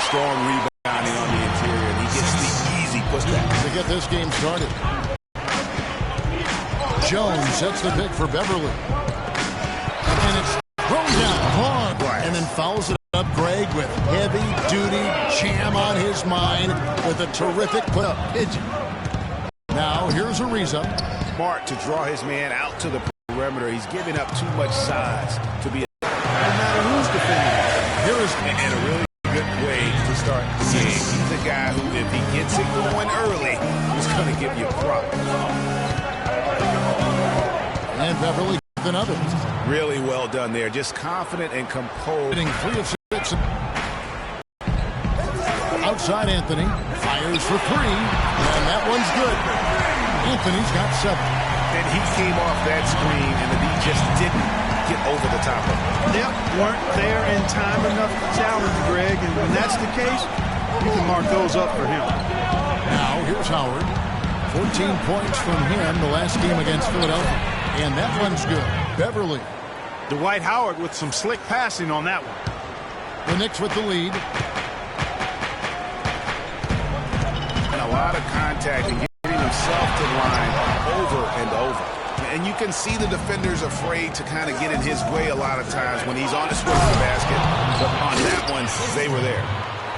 Strong rebounding on the interior, and he gets the easy pushback. To get this game started. Jones sets the pick for Beverly. And it's thrown down hard. Right. And then fouls it up Greg with heavy-duty jam on his mind with a terrific put-up. Now, here's Ariza. Smart to draw his man out to the perimeter. He's giving up too much size to be no matter who's defending. Here is and a really good way to start the game. He's a guy who, if he gets it going early, he's going to give you a prop. And Beverly with another. Really well done there. Just confident and composed. Hitting 3 of 6. Outside Anthony. Fires for 3. And that one's good. Anthony's got 7. And he came off that screen, and the D just didn't get over the top of him. Yep, weren't there in time enough to challenge Greg, and when that's the case, you can mark those up for him. Now, here's Howard. 14 points from him the last game against Philadelphia. And that one's good. Beverly. Dwight Howard with some slick passing on that one. The Knicks with the lead. And a lot of contact and getting himself to the line over and over. And you can see the defenders afraid to kind of get in his way a lot of times when he's on the swing of the basket. But on that one, they were there.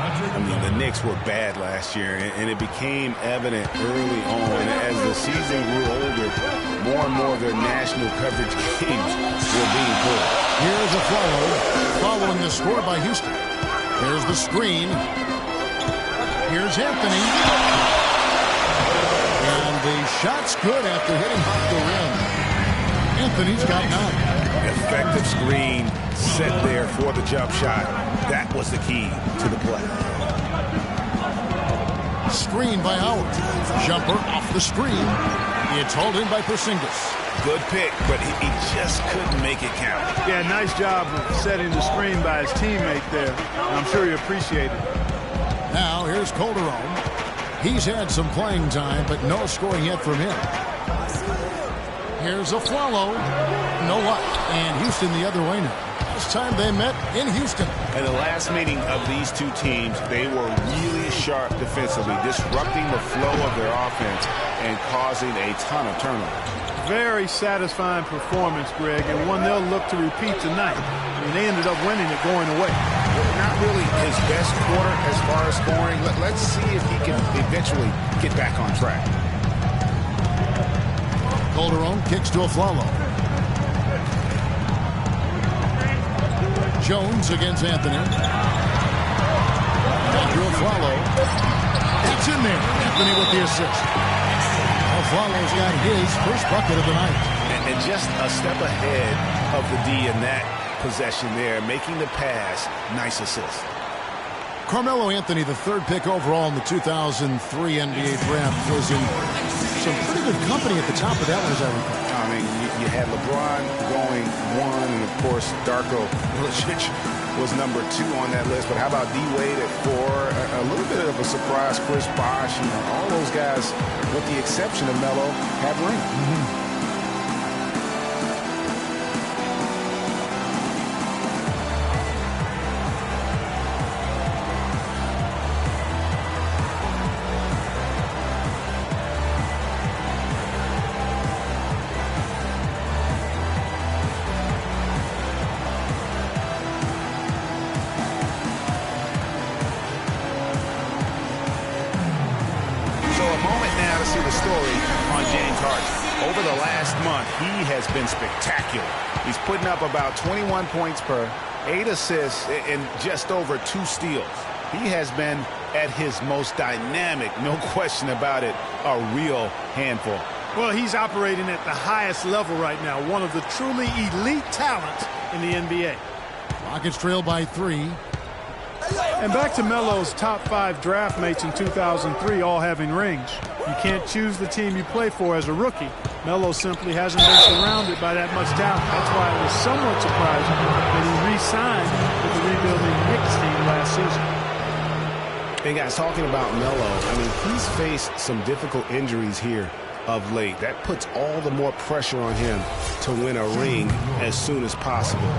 I mean, the Knicks were bad last year, and it became evident early on as the season grew older, more and more of their national coverage games were being pulled. Here's a follow, following the score by Houston. There's the screen. Here's Anthony. And the shot's good after hitting off the rim. Anthony's got 9. Effective screen set there for the jump shot. That was the key to the play. Screen by Howard. Jumper off the screen. It's hauled in by Porzingis. Good pick, but he just couldn't make it count. Yeah, nice job of setting the screen by his teammate there. I'm sure he appreciated it. Now here's Calderon. He's had some playing time, but no scoring yet from him. Here's a follow. No luck. And Houston the other way now. Last time they met in Houston. In the last meeting of these two teams, they were really sharp defensively, disrupting the flow of their offense and causing a ton of turnovers. Very satisfying performance, Greg, and one they'll look to repeat tonight. I mean, they ended up winning it going away. Not really his best quarter as far as scoring. Let's see if he can eventually get back on track. Calderon kicks to Aflalo. Jones against Anthony. Andrew Aflalo. It's in there. Anthony with the assist. Aflalo's got his first bucket of the night. And just a step ahead of the D in that possession there, making the pass. Nice assist. Carmelo Anthony, the 3rd pick overall in the 2003 NBA draft, was in some pretty good company at the top of that one, as I recall. I mean, you had LeBron going 1, and of course, Darko Milicic was number 2 on that list. But how about D-Wade at 4? A little bit of a surprise, Chris Bosh. You know, all those guys, with the exception of Melo, have rings. Over the last month, he has been spectacular. He's putting up about 21 points per, 8 assists, and just over 2 steals. He has been at his most dynamic, no question about it, a real handful. Well, he's operating at the highest level right now, one of the truly elite talents in the NBA. Rockets trail by 3. And back to Melo's top 5 draft mates in 2003, all having rings. You can't choose the team you play for as a rookie. Melo simply hasn't been surrounded by that much talent. That's why it was somewhat surprising that he re-signed with the rebuilding Knicks team last season. And guys, talking about Melo, I mean, he's faced some difficult injuries here of late. That puts all the more pressure on him to win a ring as soon as possible.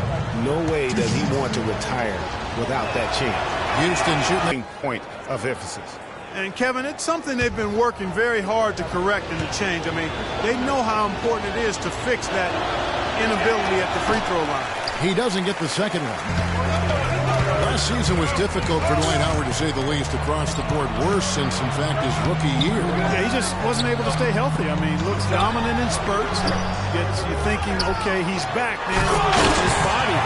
No way does he want to retire without that chance. Houston shooting point of emphasis. And, Kevin, it's something they've been working very hard to correct and to change. I mean, they know how important it is to fix that inability at the free throw line. He doesn't get the second one. Last season was difficult for Dwight Howard, to say the least, across the board. Worse since, in fact, his rookie year. Yeah, he just wasn't able to stay healthy. I mean, looks dominant in spurts. Gets you thinking, okay, he's back, man. His body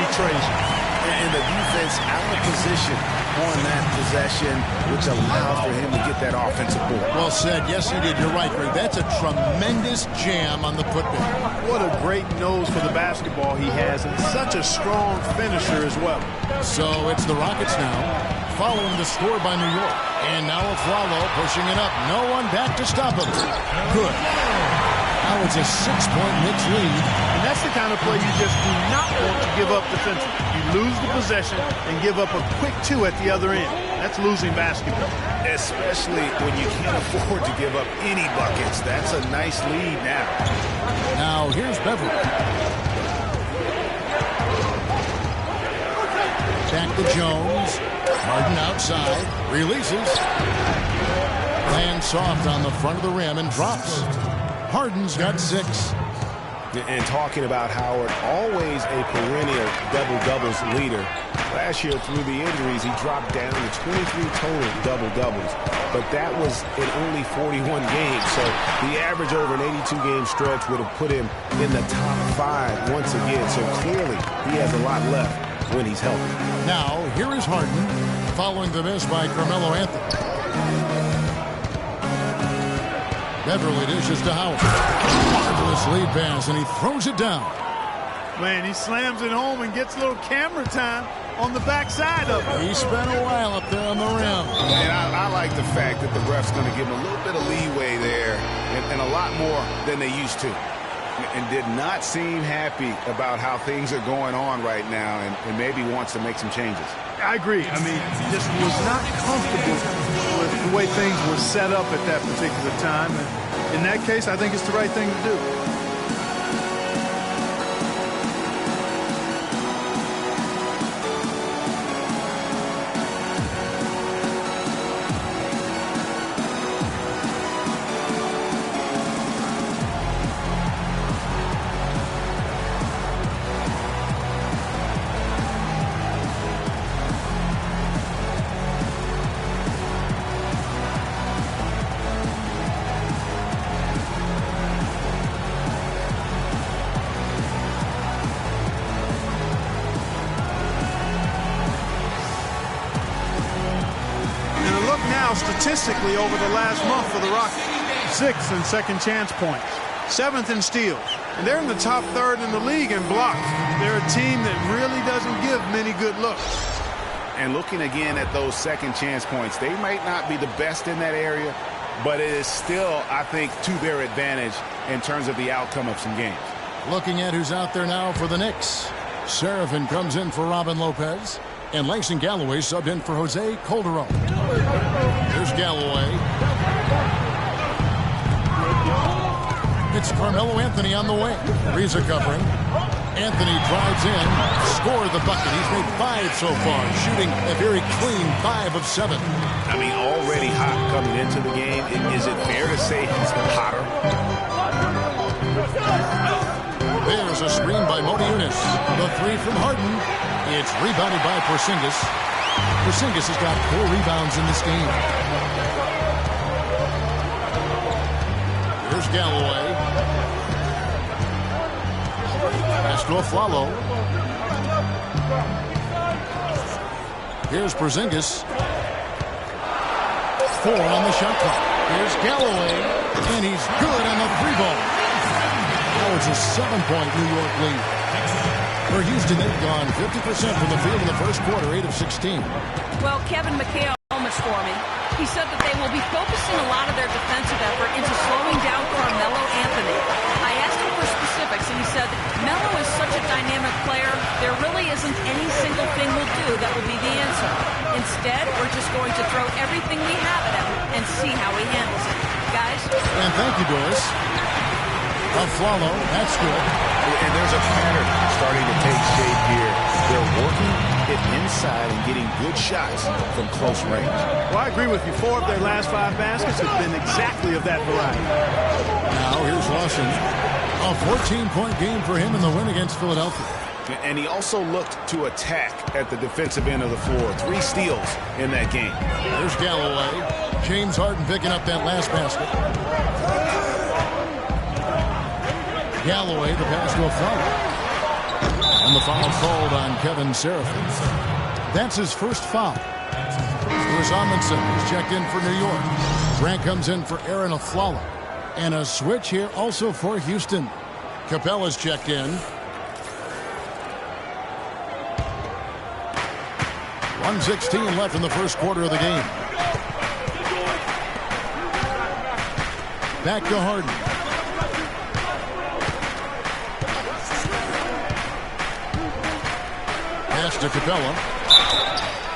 betrays you. And the defense out of position on that possession, which allowed for him to get that offensive board. Well said. Yes, he did. You're right, Greg. That's a tremendous jam on the putback. What a great nose for the basketball he has, and such a strong finisher as well. So it's the Rockets now, following the score by New York. And now Aflalo pushing it up. No one back to stop him. Good. Now it's a 6-point Knicks lead. And that's the kind of play you just do not want to give up defensively. You lose the possession and give up a quick two at the other end. That's losing basketball. Especially when you can't afford to give up any buckets. That's a nice lead now. Now here's Beverly. Back to Jones. Harden outside. Releases. Lands soft on the front of the rim and drops. Harden's got 6. And talking about Howard, always a perennial double-doubles leader. Last year, through the injuries, he dropped down to 23 total double-doubles. But that was in only 41 games. So the average over an 82-game stretch would have put him in the top 5 once again. So clearly, he has a lot left when he's healthy. Now, here is Harden, following the miss by Carmelo Anthony. Beverly dishes to Howard. Marvelous lead pass, and he throws it down. Man, he slams it home and gets a little camera time on the backside of it. He spent a while up there on the rim. And I like the fact that the ref's going to give him a little bit of leeway there and a lot more than they used to. And did not seem happy about how things are going on right now and maybe wants to make some changes. I agree. I mean, he just was not comfortable with the way things were set up at that particular time. And in that case, I think it's the right thing to do. Statistically over the last month for the Rockets. 6th in second chance points. 7th in steals. And they're in the top 3rd in the league in blocks. They're a team that really doesn't give many good looks. And looking again at those second chance points, they might not be the best in that area, but it is still, I think, to their advantage in terms of the outcome of some games. Looking at who's out there now for the Knicks. Serafin comes in for Robin Lopez. And Langston Galloway subbed in for Jose Calderon. Here's Galloway. It's Carmelo Anthony on the wing. Reza covering. Anthony drives in. Scored the bucket. He's made 5 so far. Shooting a very clean 5 of 7. I mean, already hot coming into the game. Is it fair to say he's hotter? There's a screen by Modi Yunus. The 3 from Harden. It's rebounded by Porzingis. Porzingis has got 4 rebounds in this game. Here's Galloway. Pass to Aflalo. Here's Porzingis. 4 on the shot clock. Here's Galloway. And he's good on the 3-ball. Now it's a 7-point New York lead. For Houston, they've gone 50% from the field in the first quarter, 8 of 16. Well, Kevin McHale almost for me. He said that they will be focusing a lot of their defensive effort into slowing down Carmelo Anthony. I asked him for specifics, and he said, Melo is such a dynamic player, there really isn't any single thing we'll do that will be the answer. Instead, we're just going to throw everything we have at him and see how he handles it. Guys? And thank you, Doris. Aflalo, that's good. And there's a pattern starting to take shape here. They're working it inside and getting good shots from close range. Well, I agree with you. 4 of their last 5 baskets have been exactly of that variety. Now here's Lawson. A 14-point game for him in the win against Philadelphia. And he also looked to attack at the defensive end of the floor. 3 steals in that game. There's Galloway. James Harden picking up that last basket. Galloway, the pass to a foul. And the foul called on Kevin Seraphin. That's his first foul. Lewis Amundsen is checked in for New York. Grant comes in for Aaron Aflalo. And a switch here also for Houston. Capella's checked in. 1:16 left in the first quarter of the game. Back to Harden. Pass to Capella.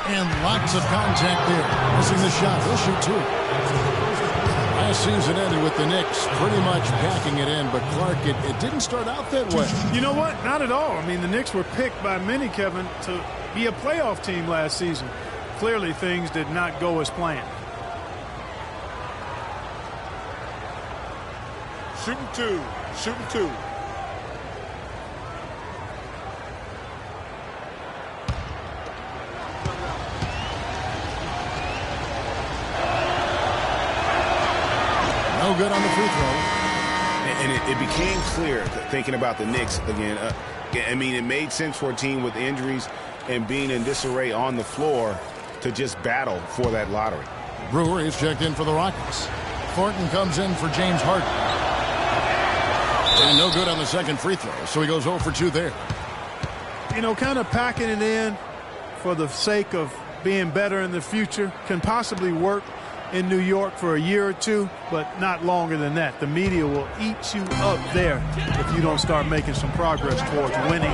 And lots of contact there. Missing the shot. He'll shoot 2. Last season ended with the Knicks pretty much packing it in, but Clark, it didn't start out that way. You know what? Not at all. I mean, the Knicks were picked by many, Kevin, to be a playoff team last season. Clearly, things did not go as planned. Shooting 2. Shooting 2. No good on the free throw. And it became clear, thinking about the Knicks again, I mean, it made sense for a team with injuries and being in disarray on the floor to just battle for that lottery. Brewer is checked in for the Rockets. Thornton comes in for James Harden. And no good on the second free throw, so he goes 0 for 2 there. You know, kind of packing it in for the sake of being better in the future can possibly work in New York for a year or 2, but not longer than that. The media will eat you up there if you don't start making some progress towards winning,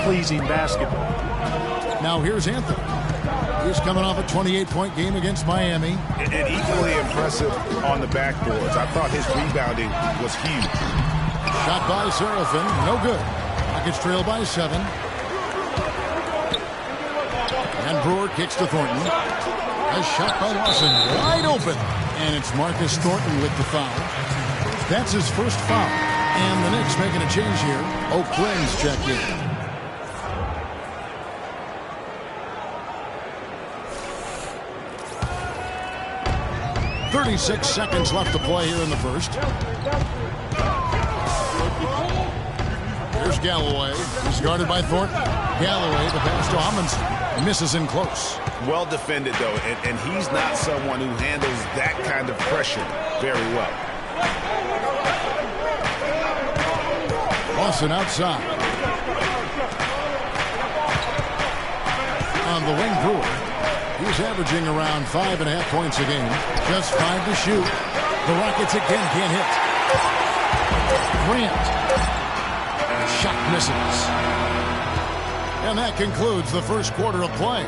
pleasing basketball. Now here's Anthony. He's coming off a 28-point game against Miami. And equally impressive on the backboards. I thought his rebounding was huge. Shot by Seraphin. No good. Rockets trail by 7. And Brewer kicks to Thornton. A shot by Lawson. Wide open. And it's Marcus Thornton with the foul. That's his first foul. And the Knicks making a change here. O'Quinn's checked in. 36 seconds left to play here in the first. Here's Galloway. He's guarded by Thornton. Galloway, the pass to Amundsen. Misses in close. Well defended, though, and he's not someone who handles that kind of pressure very well. Lawson outside. On the wing, Brewer. He's averaging around 5.5 points a game. Just 5 to shoot. The Rockets again can't hit. Grant. Shot misses. And that concludes the first quarter of play.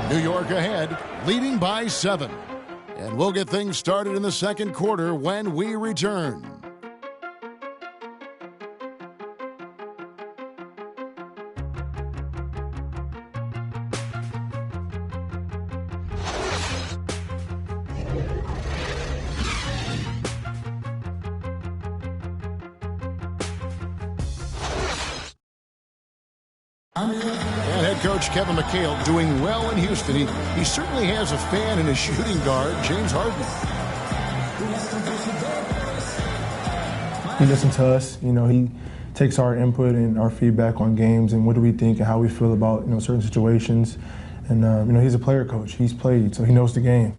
New York ahead, leading by 7. And we'll get things started in the second quarter when we return. And head coach Kevin McHale doing well in Houston. He certainly has a fan and a shooting guard, James Harden. He listens to us. You know, he takes our input and our feedback on games and what do we think and how we feel about, you know, certain situations. And, you know, he's a player coach. He's played, so he knows the game.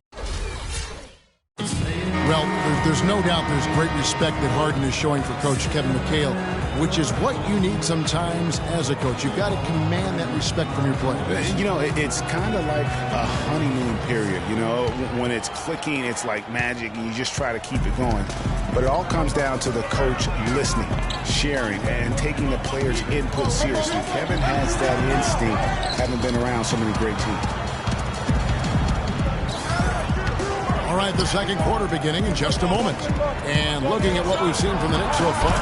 Well, there's no doubt there's great respect that Harden is showing for Coach Kevin McHale, which is what you need sometimes as a coach. You've got to command that respect from your players. You know, it's kind of like a honeymoon period. You know, when it's clicking, it's like magic, and you just try to keep it going. But it all comes down to the coach listening, sharing, and taking the players' input seriously. Kevin has that instinct, having been around so many great teams. All right, the second quarter beginning in just a moment. And looking at what we've seen from the Knicks so far,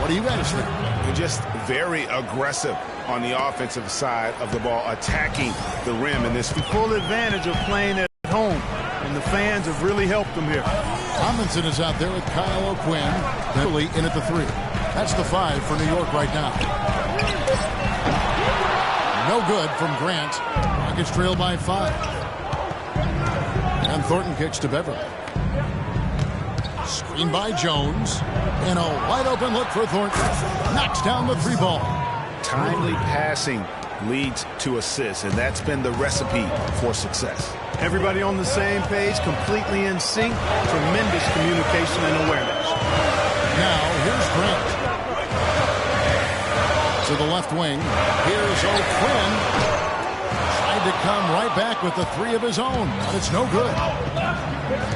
what do you guys think? They're just very aggressive. on the offensive side of the ball, attacking the rim in this. Full advantage of playing at home, and the fans have really helped them here. Tomlinson is out there with Kyle O'Quinn. Beverly in at the 3. That's the 5 for New York right now. No good from Grant. Rockets trail by 5. And Thornton kicks to Beverly. Screen by Jones. And a wide open look for Thornton. Knocks down the 3 ball. Timely passing leads to assists, and that's been the recipe for success. Everybody on the same page, completely in sync. Tremendous communication and awareness. Now here's Grant. To the left wing. Here's O'Quinn. Tried to come right back with the 3 of his own, but it's no good.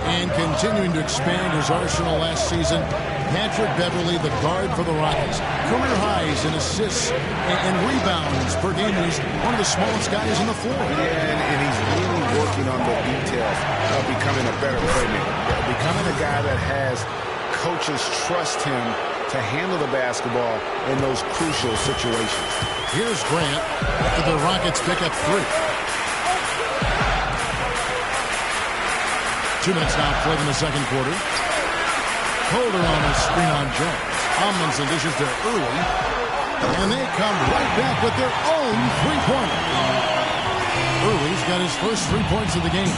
And continuing to expand his arsenal last season, Patrick Beverly, the guard for the Rockets. Career highs in assists and rebounds per game. He's one of the smallest guys on the floor. Yeah, and he's really working on the details of becoming a better playmaker. Becoming a guy that has coaches trust him to handle the basketball in those crucial situations. Here's Grant after the Rockets pick up 3. 2 minutes now played in the second quarter. Holder on a screen on Jones. Tomlinson dishes to Early. And they come right back with their own 3-pointer. Early's got his first 3 points of the game.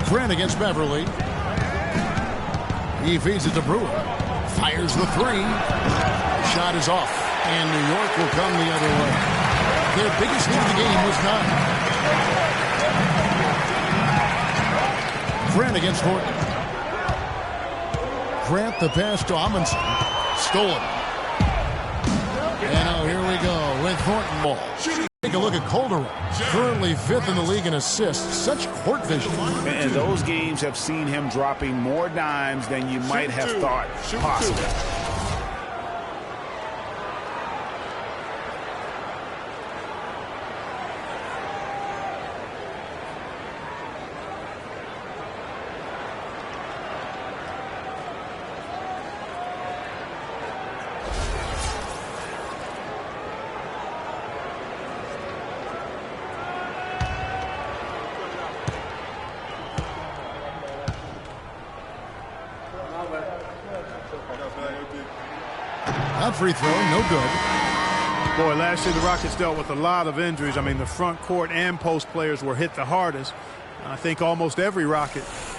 Grant against Beverly. He feeds it to Brewer. Fires the 3. Shot is off. And New York will come the other way. Their biggest lead of the game was 9. Grant against Thornton. Grant the pass to Amundsen. Stolen. And now here we go with Thornton ball. Take a look at Calderon. Currently 5th in the league in assists. Such court vision. And those games have seen him dropping more dimes than you might have thought possible. That free throw, no good. Boy, last year the Rockets dealt with a lot of injuries. I mean, the front court and post players were hit the hardest. I think almost every Rocket